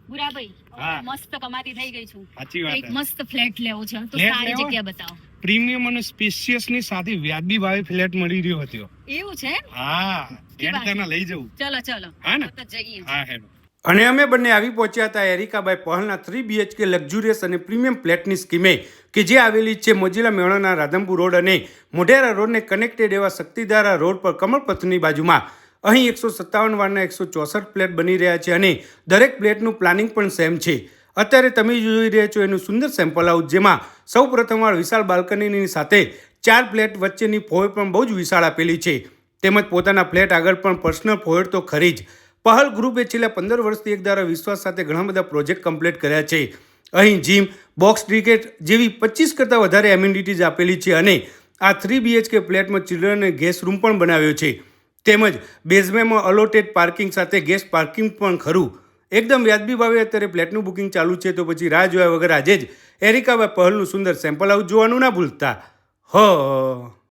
બુરાભાઈ હા. મસ્ત કમાતી થઈ ગઈ છું. સાચી વાત એક છે. મસ્ત ફ્લેટ લેવો છે તો ફ્લેટ સારી લેવો? જગ્યા બતાવો. પ્રીમિયમ અને સ્પેશિયસ ની સાથે વ્યાજબી ભાવે ફ્લેટ મળી રહ્યો હતો. એવું છે? હા, કી વાત. એન્ડ લઈ જવું. ચલો ચલો હા ને? તો જઈએ. હા હેલો. અને અમે બંને આવી પહોંચ્યા હતા એરિકાબાઈ પહલના 3 BHK લક્ઝુરિયસ અને પ્રીમિયમ ફ્લેટની સ્કીમે કે જે આવેલી છે મોજીલા મેળાના રાધનપુર રોડ અને મોઢેરા રોડને કનેક્ટેડ એવા શક્તિધારા રોડ પર કમળપથની બાજુમાં. અહીં 157 વારના 164 ફ્લેટ બની રહ્યા છે અને દરેક ફ્લેટનું પ્લાનિંગ પણ સેમ છે. અત્યારે તમે જોઈ રહ્યા છો એનું સુંદર સેમ્પલ હાઉસ, જેમાં સૌ પ્રથમવાર વિશાળ બાલ્કનીની સાથે 4 ફ્લેટ વચ્ચેની ફોય પણ બહુ જ વિશાળ આપેલી છે. તેમજ પોતાના ફ્લેટ આગળ પણ પર્સનલ ફોયર તો ખરી જ. પહલ ગ્રુપે છેલ્લા 15 વર્ષથી એકધારા વિશ્વાસ સાથે ઘણા બધા પ્રોજેક્ટ કમ્પ્લીટ કર્યા છે. અહીં જીમ, બોક્સ ક્રિકેટ જેવી 25 કરતાં વધારે એમ્યુનિટીઝ આપેલી છે અને આ 3 BHK ફ્લેટમાં ચિલ્ડ્રન અને ગેસ્ટ રૂમ પણ બનાવ્યો છે. તેમજ બેઝમેન્ટમાં અલોટેડ પાર્કિંગ સાથે ગેસ્ટ પાર્કિંગ પણ ખરું. એકદમ વ્યાજબી ભાવે અત્યારે ફ્લેટનું બુકિંગ ચાલુ છે, તો પછી રાહ જોયા વગર આજે જ એરિકાબાઈ પહલનું સુંદર સેમ્પલ હાઉસ જોવાનું ના ભૂલતા. હ